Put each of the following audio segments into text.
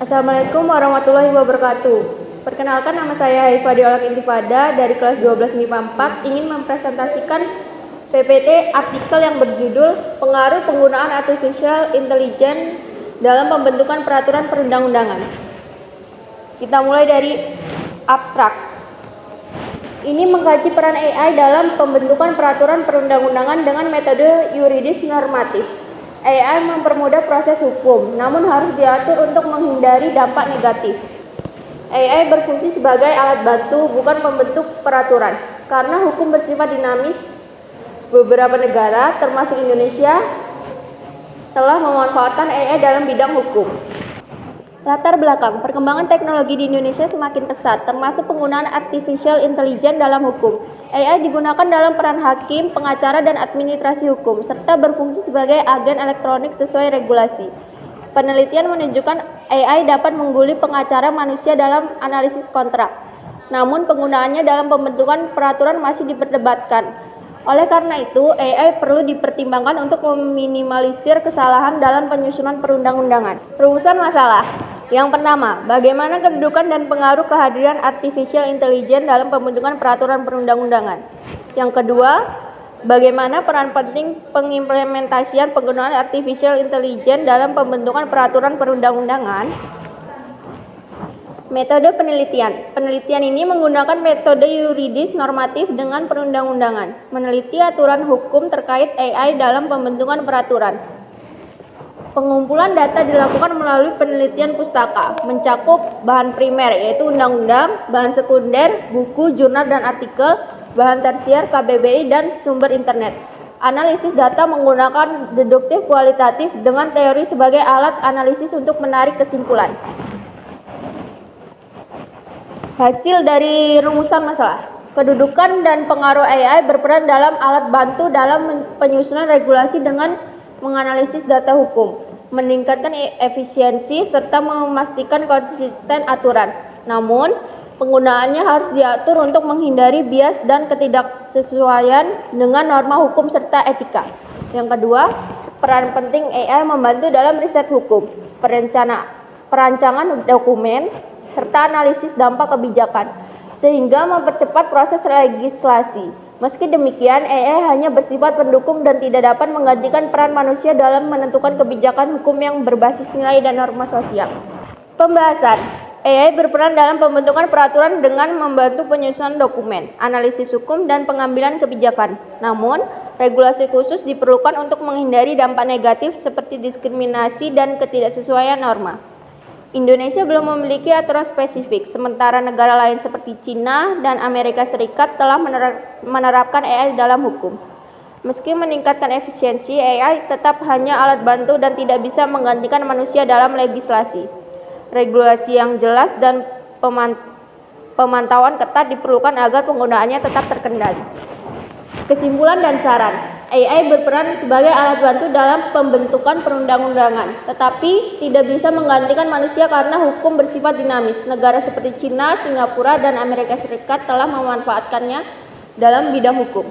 Assalamualaikum warahmatullahi wabarakatuh. Perkenalkan, nama saya Haifa Diolak Intifada dari kelas 12 MIPA 4 ingin mempresentasikan PPT artikel yang berjudul Pengaruh Penggunaan Artificial Intelligence dalam Pembentukan Peraturan Perundang-undangan. Kita mulai dari abstrak. Ini mengkaji peran AI dalam pembentukan peraturan perundang-undangan dengan metode yuridis normatif. AI mempermudah proses hukum, namun harus diatur untuk menghindari dampak negatif. AI berfungsi sebagai alat bantu, bukan pembentuk peraturan. Karena hukum bersifat dinamis, beberapa negara, termasuk Indonesia, telah memanfaatkan AI dalam bidang hukum. Latar belakang, perkembangan teknologi di Indonesia semakin pesat, termasuk penggunaan artificial intelligence dalam hukum. AI digunakan dalam peran hakim, pengacara, dan administrasi hukum, serta berfungsi sebagai agen elektronik sesuai regulasi. Penelitian menunjukkan AI dapat mengguli pengacara manusia dalam analisis kontrak. Namun penggunaannya dalam pembentukan peraturan masih diperdebatkan. Oleh karena itu, AI perlu dipertimbangkan untuk meminimalisir kesalahan dalam penyusunan perundang-undangan. Rumusan masalah. Yang pertama, bagaimana kedudukan dan pengaruh kehadiran artificial intelligence dalam pembentukan peraturan perundang-undangan. Yang kedua, bagaimana peran penting pengimplementasian penggunaan artificial intelligence dalam pembentukan peraturan perundang-undangan. Metode penelitian. Penelitian ini menggunakan metode yuridis normatif dengan perundang-undangan, meneliti aturan hukum terkait AI dalam pembentukan peraturan. Pengumpulan data dilakukan melalui penelitian pustaka, mencakup bahan primer yaitu undang-undang, bahan sekunder, buku, jurnal dan artikel, bahan tersier, KBBI, dan sumber internet. Analisis data menggunakan deduktif kualitatif dengan teori sebagai alat analisis untuk menarik kesimpulan. Hasil dari rumusan masalah. Kedudukan dan pengaruh AI berperan dalam alat bantu dalam penyusunan regulasi dengan menganalisis data hukum, meningkatkan efisiensi, serta memastikan konsisten aturan. Namun, penggunaannya harus diatur untuk menghindari bias dan ketidaksesuaian dengan norma hukum serta etika. Yang kedua, peran penting AI membantu dalam riset hukum, perancangan dokumen, serta analisis dampak kebijakan, sehingga mempercepat proses legislasi. Meski demikian, AI hanya bersifat pendukung dan tidak dapat menggantikan peran manusia dalam menentukan kebijakan hukum yang berbasis nilai dan norma sosial. Pembahasan. AI berperan dalam pembentukan peraturan dengan membantu penyusunan dokumen, analisis hukum, dan pengambilan kebijakan. Namun, regulasi khusus diperlukan untuk menghindari dampak negatif seperti diskriminasi dan ketidaksesuaian norma. Indonesia belum memiliki aturan spesifik, sementara negara lain seperti China dan Amerika Serikat telah menerapkan AI dalam hukum. Meski meningkatkan efisiensi, AI tetap hanya alat bantu dan tidak bisa menggantikan manusia dalam legislasi. Regulasi yang jelas dan pemantauan ketat diperlukan agar penggunaannya tetap terkendali. Kesimpulan dan saran. AI berperan sebagai alat bantu dalam pembentukan perundang-undangan, tetapi tidak bisa menggantikan manusia karena hukum bersifat dinamis. Negara seperti China, Singapura, dan Amerika Serikat telah memanfaatkannya dalam bidang hukum.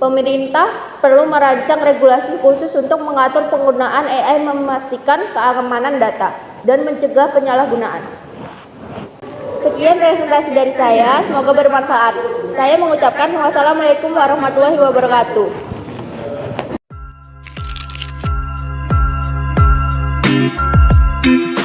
Pemerintah perlu merancang regulasi khusus untuk mengatur penggunaan AI, memastikan keamanan data, dan mencegah penyalahgunaan. Sekian presentasi dari saya, semoga bermanfaat. Saya mengucapkan wassalamualaikum warahmatullahi wabarakatuh. Thank you.